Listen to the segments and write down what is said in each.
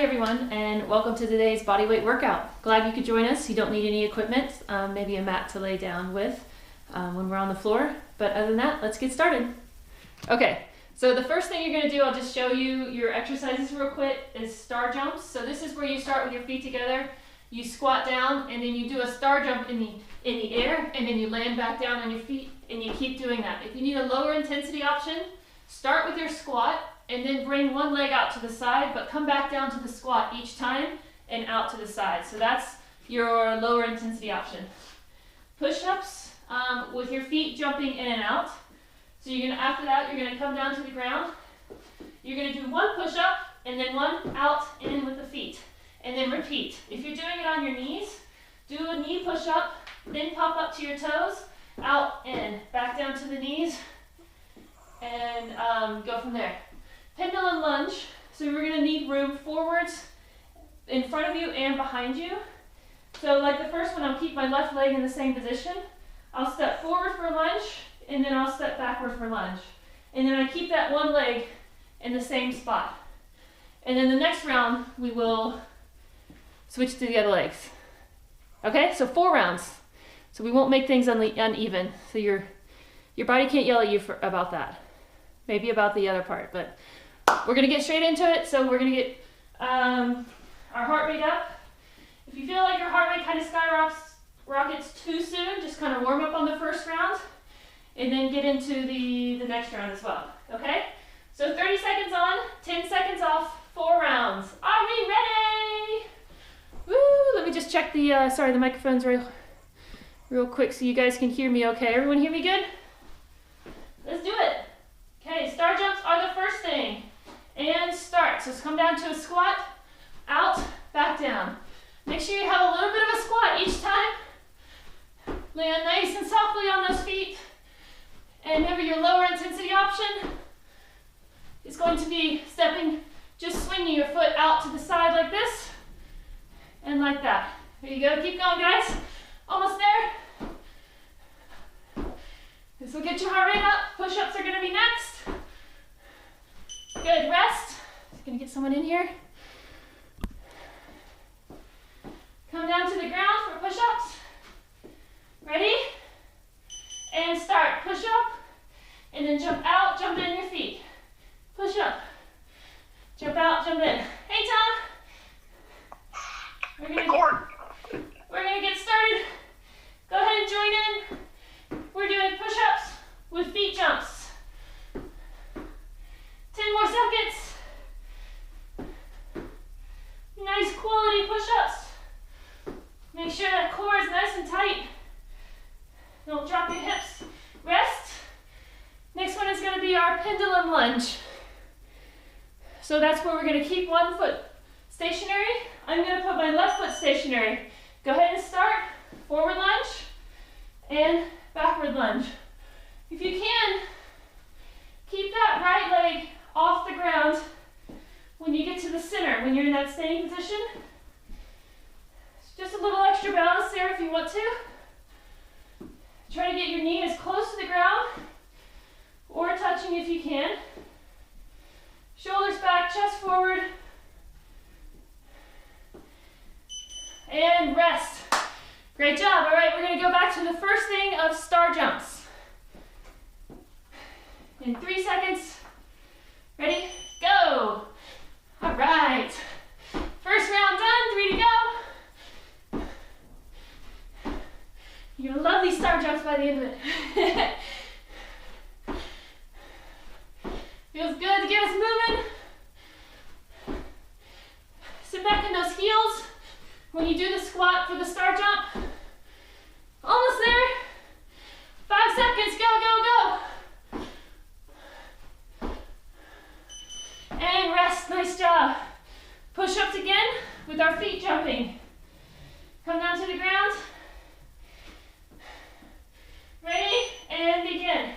Hi everyone, and welcome to today's bodyweight workout. Glad you could join us. You don't need any equipment, maybe a mat to lay down with when we're on the floor. But other than that, let's get started. Okay, so the first thing you're going to do, I'll just show you your exercises real quick, is star jumps. So this is where you start with your feet together. You squat down and then you do a star jump in the air, and then you land back down on your feet, and you keep doing that. If you need a lower intensity option, start with your squat and then bring one leg out to the side, but come back down to the squat each time and out to the side. So that's your lower intensity option. Push-ups with your feet jumping in and out. So you're gonna, after that, you're gonna come down to the ground. You're gonna do one push-up and then one out in with the feet, and then repeat. If you're doing it on your knees, do a knee push-up, then pop up to your toes, out, in, back down to the knees, and go from there. Pendulum lunge, so we're going to need room forwards, in front of you and behind you. So like the first one, I'll keep my left leg in the same position. I'll step forward for lunge, and then I'll step backward for lunge. And then I keep that one leg in the same spot. And then the next round, we will switch to the other legs. Okay, so 4 rounds. So we won't make things uneven. So your body can't yell at you about that. Maybe about the other part, but we're gonna get straight into it. So we're gonna get our heart rate up. If you feel like your heart rate kind of skyrockets too soon, just kind of warm up on the first round and then get into the next round as well, okay? So 30 seconds on, 10 seconds off, 4 rounds. Are we ready? Woo, let me just check the, sorry, the microphone's real quick so you guys can hear me okay. Everyone hear me good? Let's do it. Okay, star jumps are the first thing. And start. So come down to a squat, out, back down. Make sure you have a little bit of a squat each time. Land nice and softly on those feet. And remember, your lower intensity option is going to be stepping, just swinging your foot out to the side like this and like that. There you go. Keep going, guys. Almost there. This will get your heart rate up. Push-ups are going to be next. Good, rest. Just gonna get someone in here. Come down to the ground for push-ups. Ready? And start. Push up, and then jump out, jump in your feet. Push up, jump out, jump in. Hey, Tom. We're gonna get started. Go ahead and join in. We're doing push-ups with feet jumps. 10 more seconds. Nice quality push-ups. Make sure that core is nice and tight. Don't drop your hips. Rest. Next one is going to be our pendulum lunge. So that's where we're going to keep one foot stationary. I'm going to put my left foot stationary. Go ahead and start. Forward lunge and backward lunge. If you can, keep that right leg off the ground when you get to the center, when you're in that standing position. Just a little extra balance there if you want to. Try to get your knee as close to the ground or touching if you can. Shoulders back, chest forward. And rest. Great job. All right, we're going to go back to the first thing of star jumps. In 3 seconds. Ready? Go! All right. First round done, 3 to go. You're gonna love these star jumps by the end of it. Feels good to get us moving. Sit back in those heels when you do the squat for the star jump. Almost there. 5 seconds, go, go, go. And rest, nice job. Push-ups again with our feet jumping. Come down to the ground. Ready, and begin.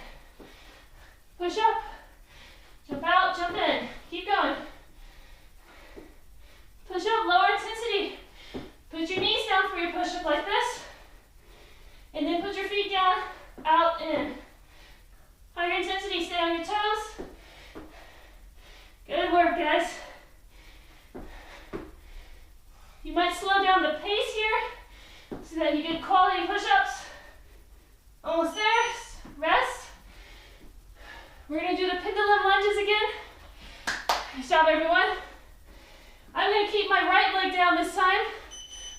Push up, jump out, jump in. Keep going. Push up, lower intensity. Put your knees down for your push-up like this. And then put your feet down, out, in. Higher intensity, stay on your toes. Good work, guys. You might slow down the pace here so that you get quality push-ups. Almost there. Rest. We're going to do the pendulum lunges again. Nice job, everyone. I'm going to keep my right leg down this time.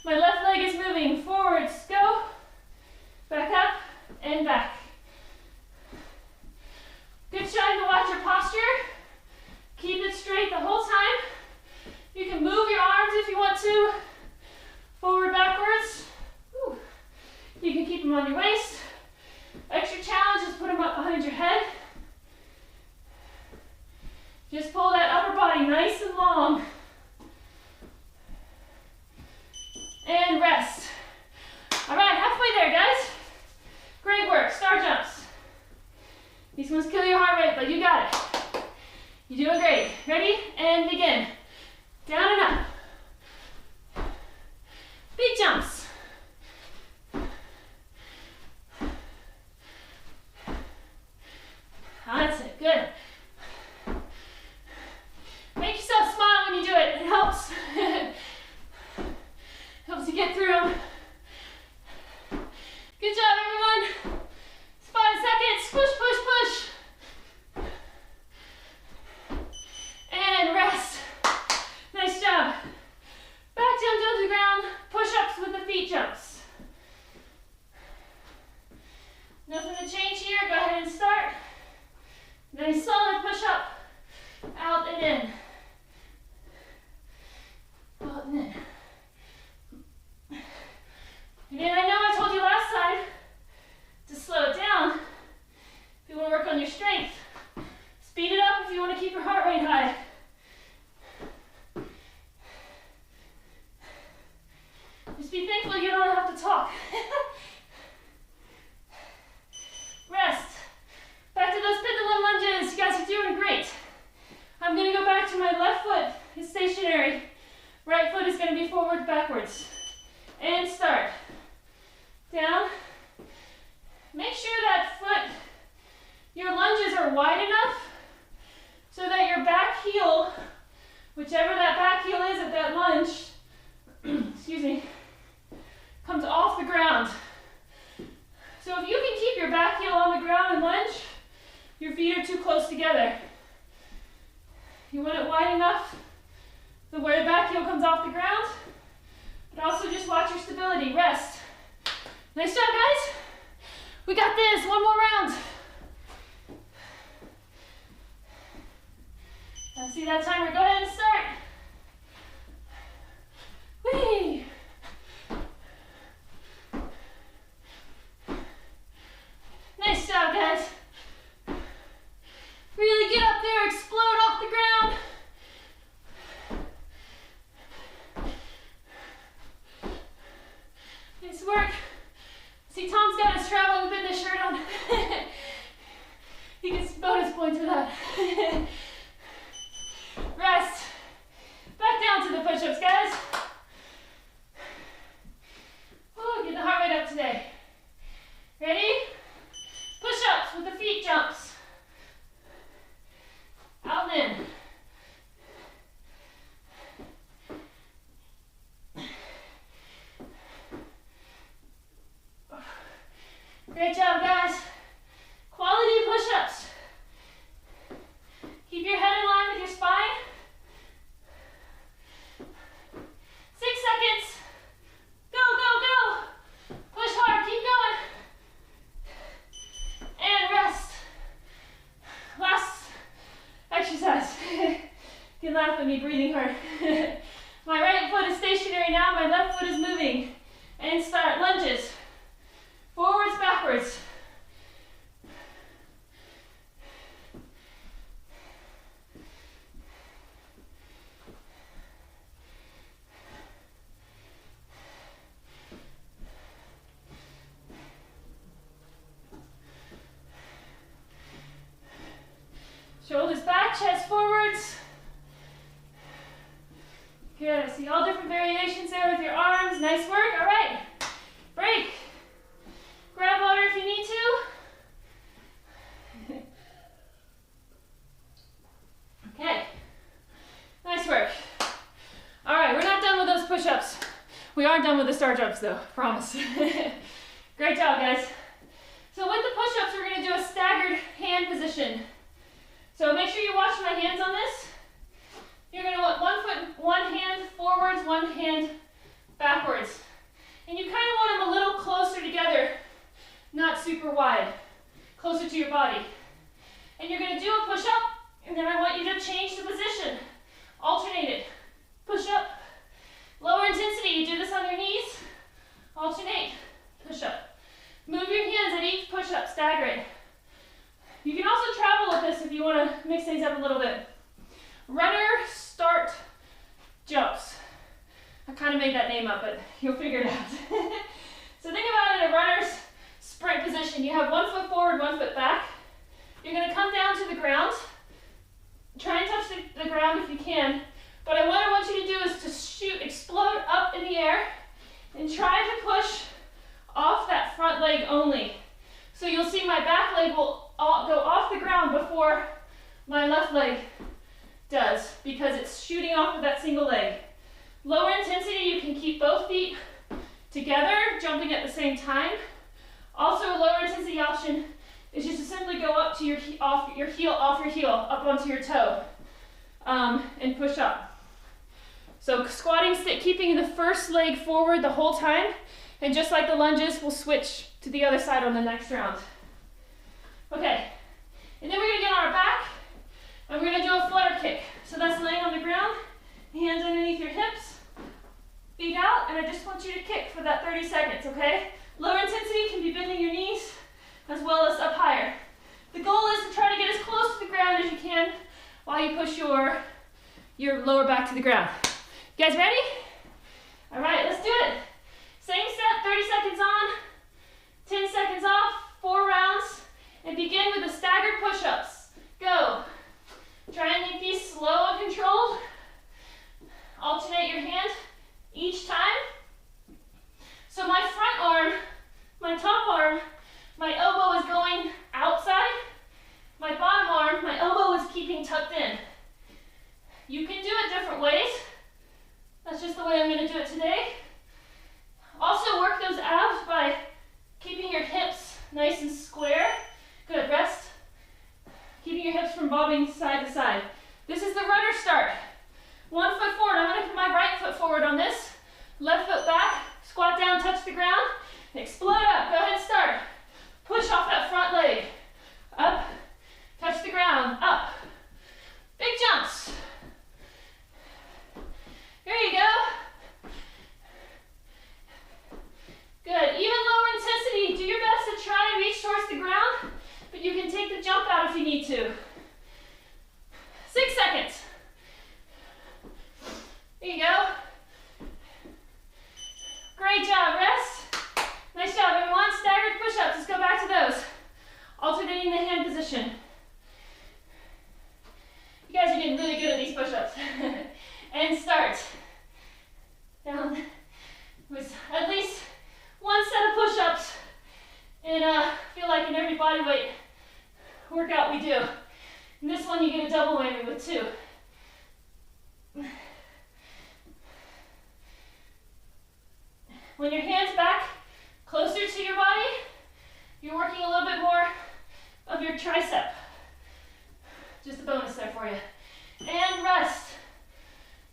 My left leg is moving forwards. Go. Back up and back. Good trying to watch your posture. Keep it straight the whole time. You can move your arms if you want to. Forward, backwards. Whew. You can keep them on your waist. Extra challenge is put them up behind your head. Just pull that upper body nice and long. And rest. All right, halfway there, guys. Great work. Star jumps. These ones kill your heart rate, but you got it. You're doing great. Ready? And begin. Down and up. Big jumps. That's it. Good. Make yourself smile when you do it. It helps. Helps you get through them. Good job, everyone. 5 seconds. Push, push, push. And rest. Nice job. Back down to the ground. Push-ups with the feet jumps. Nothing to change here. Go ahead and start. Nice solid push-up. Out and in. Out and in. And then I know I told you last time to slow it down if you want to work on your strength. Speed it up if you want to keep your heart rate high. Just be thankful you don't have to talk. Rest. Back to those pendulum lunges. You guys are doing great. I'm going to go back to my left foot is stationary. Right foot is going to be forward, backwards. And start. Down. Make sure that foot, your lunges are wide enough so that your back heel, whichever that back heel is at that lunge, excuse me, comes off the ground. So if you can keep your back heel on the ground and lunge, your feet are too close together. You want it wide enough so where the back heel comes off the ground, but also just watch your stability. Rest. Nice job, guys. We got this. One more round. Let's see that timer. Go ahead and start. Whee! Nice job, guys. Really get up there, explode off the ground. Nice work. See, Tom's got his traveling fitness shirt on. He gets bonus points for that. Rest. Back down to the push-ups, guys. Ooh, get the heart rate up today. Ready? Push-ups with the feet jumps. Out and in. Great job, guys. Quality push-ups. Keep your head in line with your spine. 6 seconds. Go, go, go. Push hard, keep going. And rest. Last exercise. You can laugh at me breathing hard. My right foot is stationary now, my left foot is moving. And start lunges. Forwards, backwards. Shoulders back, chest forwards. Good, I see all different variations there with your arms. Nice work, all right. Break. Grab water if you need to. Okay, nice work. All right, we're not done with those push-ups. We aren't done with the star jumps though, promise. Great job, guys. So with the push-ups, we're gonna do a staggered hand position. So make sure you watch my hands on this. You're gonna want one foot, one hand forwards, one hand backwards. And you kind of want them a little closer together, not super wide, closer to your body. And you're gonna do a push-up, and then I want you to change the position. Alternate it. Push up. Lower intensity, you do this on your knees. Alternate. Push up. Move your hands at each push up, stagger it. You can also travel with this if you want to mix things up a little bit. Runner start jumps. I kind of made that name up, but you'll figure it out. So think about it in a runner's sprint position. You have 1 foot forward, 1 foot back. You're going to come down to the ground. Try and touch the ground if you can. But what I want you to do is to shoot, explode up in the air, and try to push off that front leg only. So you'll see my back leg will go off the ground before my left leg does, because it's shooting off of that single leg. Lower intensity, you can keep both feet together, jumping at the same time. Also, a lower intensity option is just to simply go up to your heel, up onto your toe, and push up. So squatting, keeping the first leg forward the whole time, and just like the lunges, we'll switch to the other side on the next round. Okay, and then we're gonna get on our back, and we're gonna do a flutter kick. So that's laying on the ground, hands underneath your hips, feet out, and I just want you to kick for that 30 seconds, okay? Lower intensity can be bending your knees, as well as up higher. The goal is to try to get as close to the ground as you can while you push your lower back to the ground. You guys ready? All right, let's do it. Same set, 30 seconds on, 10 seconds off, 4 rounds, and begin with the staggered push-ups. Go. Try and make these slow and controlled. Alternate your hand each time. So my front arm, my top arm, my elbow is going outside. My bottom arm, my elbow is keeping tucked in. You can do it different ways. That's just the way I'm going to do it today. Also work those abs by keeping your hips nice and square. Good, rest. Keeping your hips from bobbing side to side. This is the runner start. 1 foot forward. I'm going to put my right foot forward on this. Left foot back. Squat down, touch the ground. Explode up. Go ahead and start. Push off that front leg. Up. Touch the ground. Up. Big jumps. There you go. Good. Even lower intensity. Do your best to try and reach towards the ground, but you can take the jump out if you need to. 6 seconds. There you go. Great job. Rest. Nice job, everyone. Staggered push-ups. Let's go back to those. Alternating the hand position. You guys are getting really good at these push-ups. And start. Down. With at least 1 set of push-ups. And feel like in every bodyweight workout we do. In this one you get a double whammy with 2. When your hand's back closer to your body, you're working a little bit more of your tricep. Just a bonus there for you. And rest.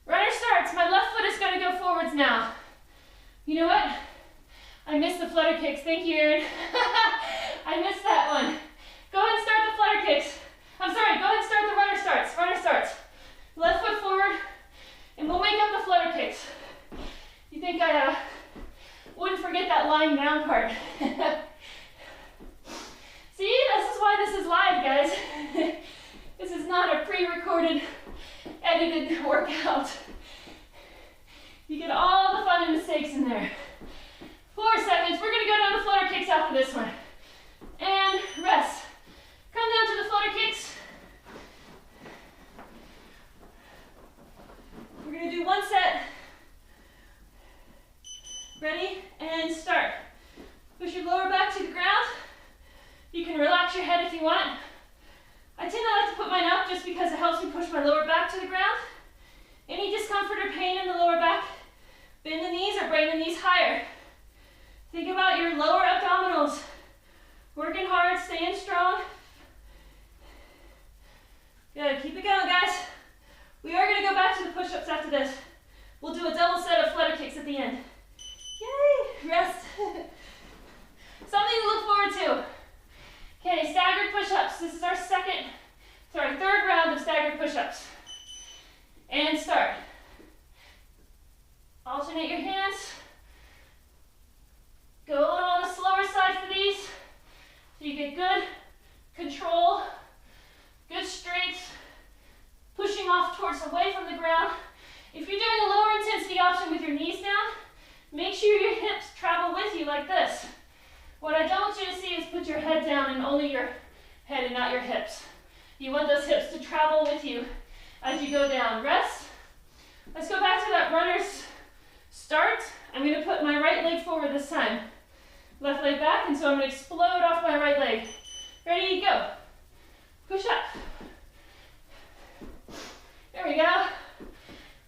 Runner starts. My left foot is going to go forwards now. You know what? I missed the flutter kicks. Thank you, Erin. I missed that one. Go ahead and start the flutter kicks. I'm sorry, go ahead and start the runner starts. Runner starts. Left foot forward, and we'll make up the flutter kicks. You think I wouldn't forget that lying down part. See, this is why this is live, guys. This is not a pre-recorded, edited workout. You get all the fun and mistakes in there. 4 seconds. We're going to go down to flutter kicks after this one. And rest. Come down to the flutter kicks. We're going to do 1 set. Ready? And start. Push your lower back to the ground. You can relax your head if you want. I tend to like to put mine up just because it helps me push my lower back to the ground. Any discomfort or pain in the lower back, bend the knees or break bring the knees higher. Think about your lower abdominals. Working hard, staying strong. Good, keep it going, guys. We are gonna go back to the push-ups after this. We'll do a double set of flutter kicks at the end. Yay, rest. Something to look forward to. Okay, staggered push-ups. This is our third round of staggered push-ups. And start. Alternate your hands. Go a little on the slower side for these, so you get good control, good strength, pushing off towards away from the ground. If you're doing a lower intensity option with your knees down, make sure your hips travel with you like this. What I don't want you to see is put your head down and only your head and not your hips. You want those hips to travel with you as you go down. Rest. Let's go back to that runner's start. I'm going to put my right leg forward this time. Left leg back, and so I'm going to explode off my right leg. Ready, go. Push up. There we go.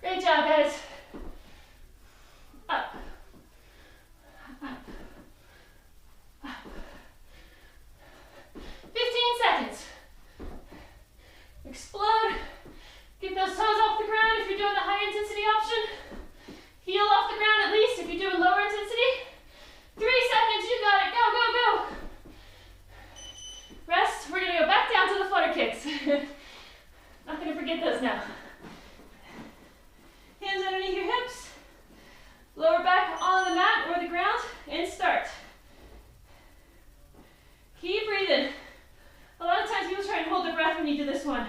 Great job, guys. Up. Up. Up. 15 seconds. Explode. Get those toes off the ground if you're doing the high intensity option. Heel off the ground at least if you're doing lower intensity. 3 seconds, you got it. Go, go, go. Rest. We're going to go back down to the flutter kicks. Not going to forget those now. Hands underneath your hips. Lower back on the mat or the ground and start. Keep breathing. A lot of times people try and hold their breath when you do this one,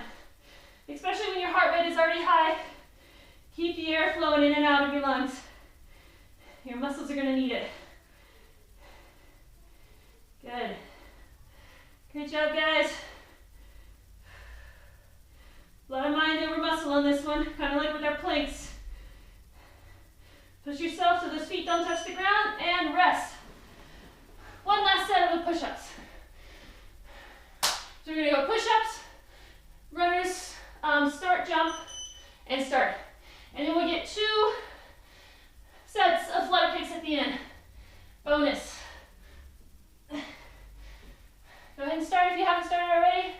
especially when your heart rate is already high. Keep the air flowing in and out of your lungs. Your muscles are going to need it. Good. Great job, guys. A lot of mind over muscle on this one, kind of like with our planks. Push yourself so those feet don't touch the ground and rest. One last set of the push-ups. So we're going to go push-ups, runners, start, jump, and start. And then we'll get 2 sets of flutter kicks at the end. Bonus. Go ahead and start if you haven't started already.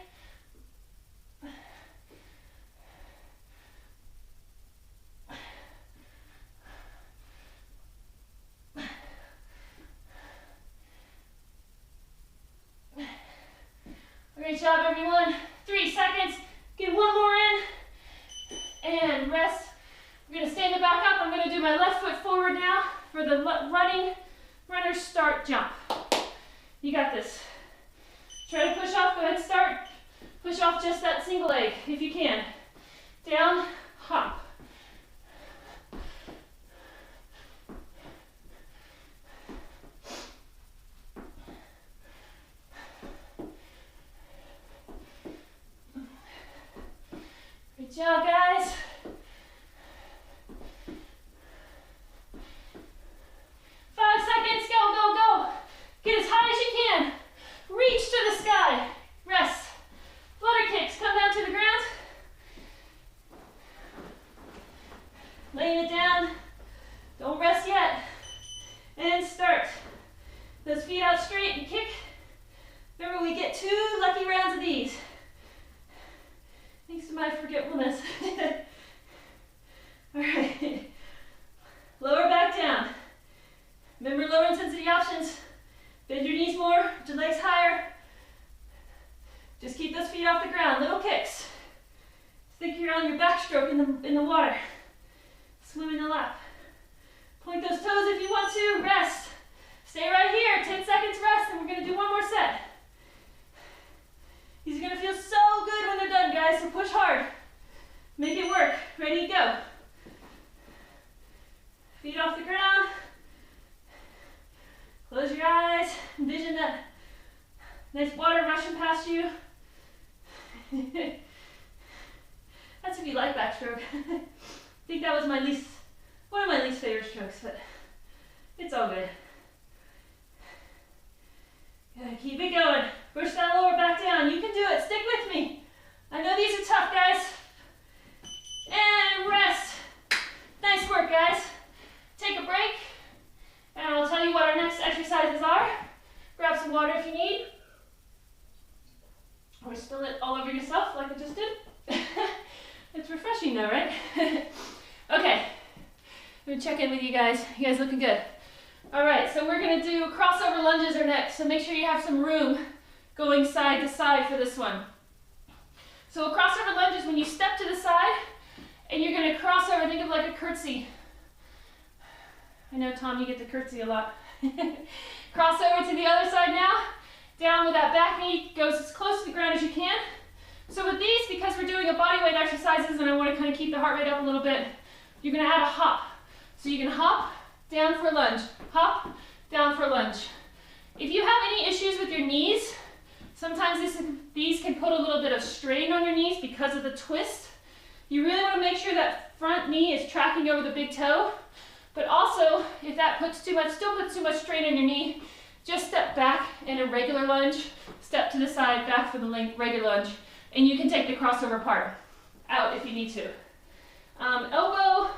Great job, everyone. 3 seconds. Get one more in. And rest. We're going to stand it back up. I'm going to do my left foot forward now for the runner start jump. You got this. Try to push off. Go ahead and start. Push off just that single leg if you can. Down, hop. Good job, guys. 5 seconds, go, go, go. Get as high as you can. Reach to the sky. Rest. Flutter kicks, come down to the ground. Laying it down. Don't rest yet. And start. Those feet out straight and kick. Remember, we get 2 lucky rounds of these. Thanks to my forgetfulness. All right. Lower back down. Remember, lower intensity options. Bend your knees more, put your legs higher. Just keep those feet off the ground. Little kicks. Think you're on your backstroke in the water. Swim in the lap. Point those toes if you want to. Rest. Stay right here. 10 seconds rest, and we're going to do one more set. These are going to feel so good when they're done, guys, so push hard. Make it work. Ready, go. Feet off the ground. Close your eyes. Envision that nice water rushing past you. That's if you like backstroke. I think that was one of my least favorite strokes, but it's all good. Gotta keep it going. Push that lower back down. You can do it. Stick with me. I know these are tough, guys. And rest. Nice work, guys. Take a break. Good check in with you guys. You guys looking good. All right, so we're gonna do crossover lunges are next. So make sure you have some room going side to side for this one. So a crossover lunge is when you step to the side and you're gonna cross over, think of like a curtsy. I know, Tom, you get the curtsy a lot. Cross over to the other side now. Down with that back knee, goes as close to the ground as you can. So with these, because we're doing a body weight exercises and I want to kind of keep the heart rate up a little bit, you're going to add a hop. So you can hop, down for a lunge, hop, down for a lunge. If you have any issues with your knees, sometimes these can put a little bit of strain on your knees because of the twist. You really want to make sure that front knee is tracking over the big toe. But also, if that still puts too much strain on your knee, just step back in a regular lunge, step to the side, back for the regular lunge, and you can take the crossover part out if you need to. Elbow,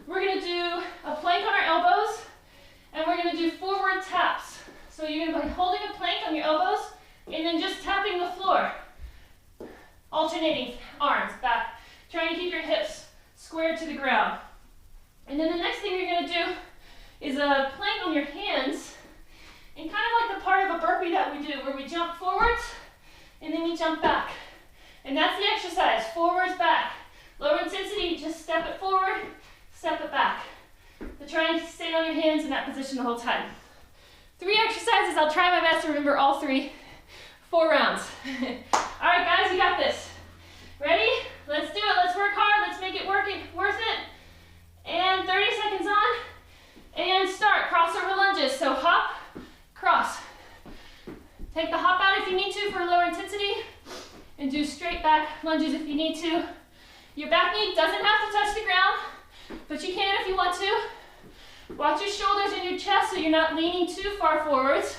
we're going to do a plank on our elbows, and we're going to do forward taps. So you're going to be holding a plank on your elbows, and then just tapping the floor. Alternating arms back, trying to keep your hips squared to the ground. And then the next thing you're going to do is a plank on your hands, and kind of like the part of a burpee that we do, where we jump forwards, and then we jump back. And that's the exercise, forwards, back. Lower intensity, just step it forward, step it back. So try and stay on your hands in that position the whole time. 3 exercises, I'll try my best to remember all 3. 4 rounds. All right, guys, you got this. Ready? Let's do it, let's work hard, let's make it worth it. And 30 seconds on, and start, crossover lunges. So hop, cross. Take the hop out if you need to for lower intensity, and do straight back lunges if you need to. Your back knee doesn't have to touch the ground, but you can if you want to. Watch your shoulders and your chest so you're not leaning too far forwards.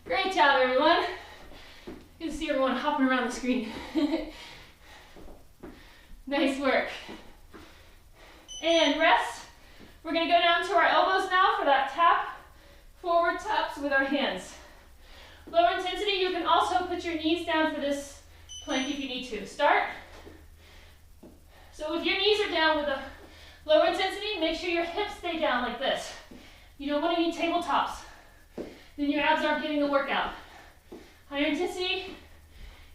Great job, everyone. Good to see everyone hopping around the screen. Nice work. And rest. We're going to go down to our elbows now for that tap, forward taps with our hands. Lower intensity, you can also put your knees down for this plank if you need to. Start. So if your knees are down with a lower intensity, make sure your hips stay down like this. You don't want any tabletops. Then your abs aren't getting a workout. Higher intensity,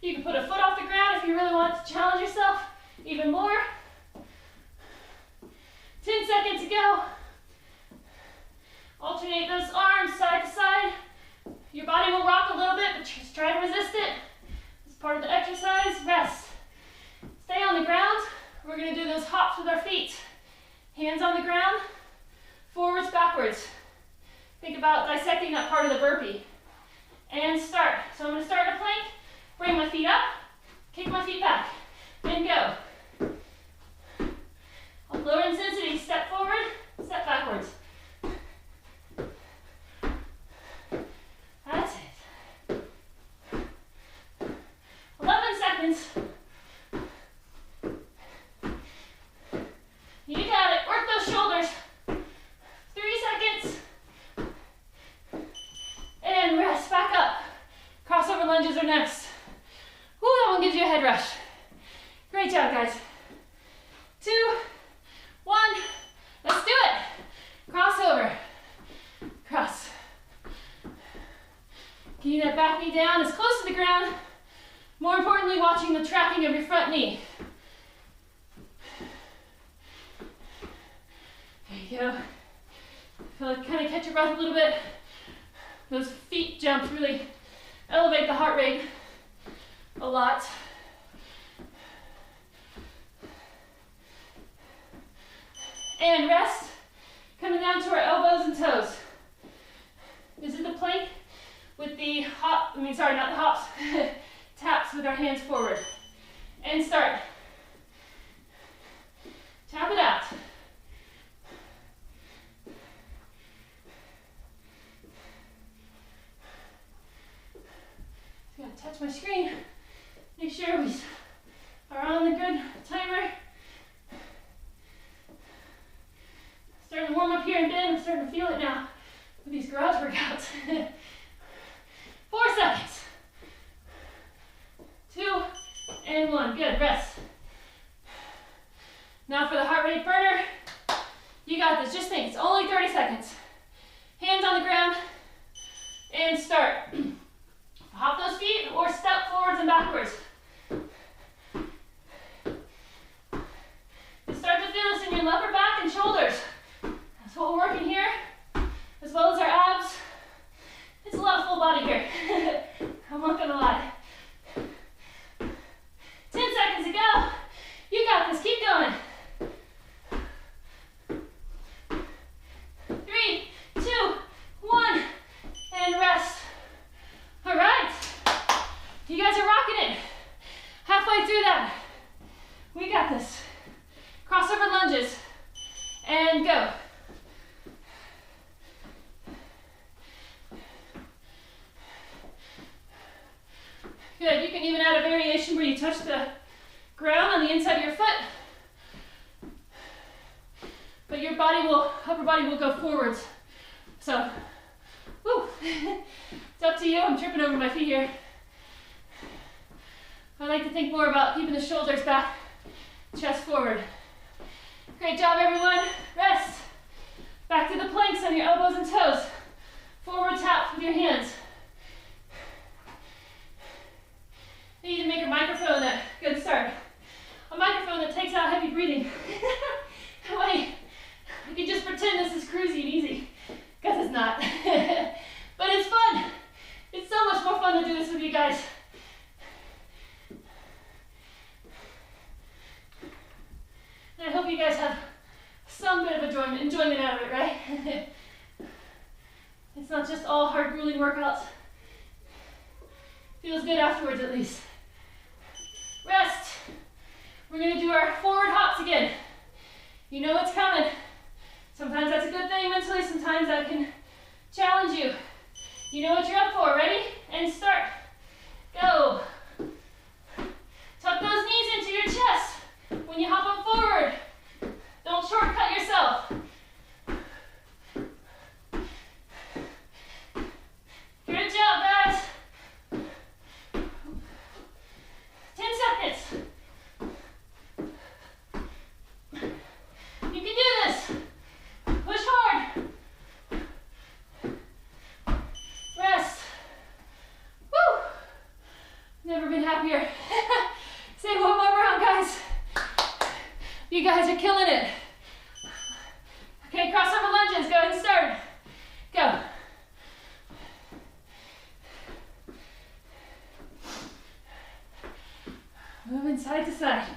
you can put a foot off the ground if you really want to challenge yourself even more. 10 seconds to go. Alternate those arms side to side. Your body will rock a little bit, but just try to resist it. It's part of the exercise. Rest. Stay on the ground. We're going to do those hops with our feet. Hands on the ground, forwards, backwards. Think about dissecting that part of the burpee. And start. So I'm going to start in a plank, bring my feet up, kick my feet back, and go. Lower intensity, step forward, step backwards. That's it. 11 seconds. You got it. Work those shoulders. 3 seconds. And rest. Back up. Crossover lunges are next. Woo, that one gives you a head rush. Great job, guys. 2, 1. Let's do it. Crossover. Cross. Getting that back knee down as close to the ground. More importantly, watching the tracking of your front knee. There you go. Feel like kind of catch your breath a little bit. Those feet jumps really elevate the heart rate a lot. And rest. Coming down to our elbows and toes. This is the plank with the hop, not the hops, taps with our hands forward. And start. Tap it out. Just gotta touch my screen. Make sure we are on the good timer. Starting to warm up here in bed. I'm starting to feel it now with these garage workouts. 4 seconds. 2 and 1. Good. Rest. Now for the heart rate burner. got this. Just think, it's only 30 seconds. Hands on the ground, and start. Hop those feet or step forwards and backwards. You start to feel this in your lower back and shoulders. That's what we're working here, as well as our abs. It's a lot of full body here. I'm not gonna lie. 10 seconds to go. You got this, keep going. 3, 2, 1, and rest. All right, you guys are rocking it. Halfway through that, we got this. Crossover lunges, and go. Good, you can even add a variation where you touch the ground on the inside of your foot, but your upper body will go forwards. So, woo, it's up to you. I'm tripping over my feet here. I like to think more about keeping the shoulders back, chest forward. Great job, everyone. Rest. Back to the planks on your elbows and toes. Forward tap with your hands. You need to make a microphone that, good start. A microphone that takes out heavy breathing. That way, you can just pretend this is cruisy and easy, because it's not. But it's fun. It's so much more fun to do this with you guys. And I hope you guys have some bit of enjoyment out of it, right? It's not just all hard, grueling workouts. Feels good afterwards, at least. Rest. We're gonna do our forward hops again. You know what's coming. Sometimes that's a good thing mentally, sometimes that can challenge you. You know what you're up for. Ready? And start. Go. Tuck those knees into your chest when you hop up forward. Don't shortcut yourself. Good job, guys. 10 seconds. You can do this. Push hard. Rest. Woo! Never been happier. Say one more round, guys. You guys are killing it. Okay, crossover lunges. Go ahead and start. Go. Moving side to side.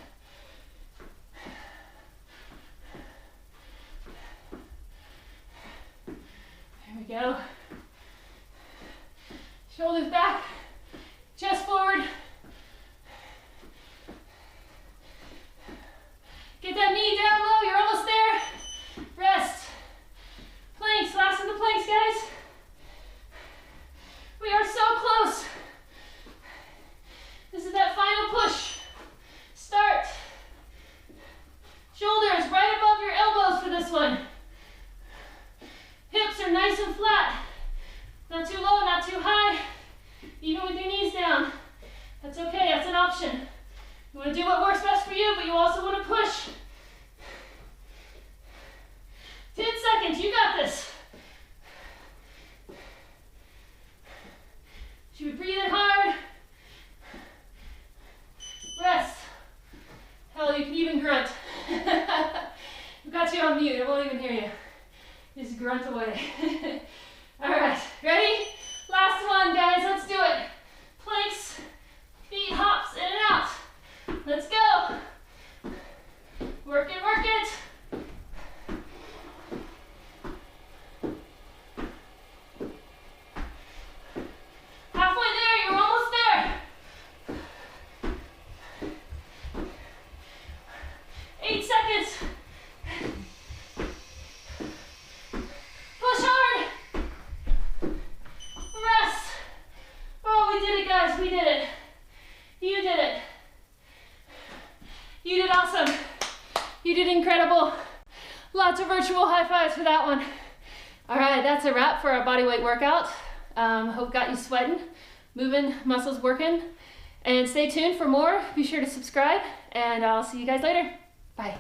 There we go. Shoulders back, chest forward. Get that knee down low, you're almost there. Rest. Planks, last of the planks, guys. We are so close. This is that final push. Start. Shoulders right above your elbows for this one. Hips are nice and flat. Not too low, not too high. Even with your knees down. That's okay, that's an option. You want to do what works best for you, but you also want to push. 10 seconds, you got this. Should we breathe in hard? Rest. Hell, you can even grunt. We've got you on mute, I won't even hear you. Just grunt away. All right, ready? Last one, guys, let's do it. Planks, feet, hops, in and out. Let's go. Work it, work it. Halfway there, you're almost there. 8 seconds. Push hard. Rest. Oh, we did it, guys. We did it. You did it. You did awesome. You did incredible. Lots of virtual high fives for that one. All right, that's a wrap for our bodyweight workout. Hope got you sweating, moving, muscles working. And stay tuned for more. Be sure to subscribe, and I'll see you guys later. Bye.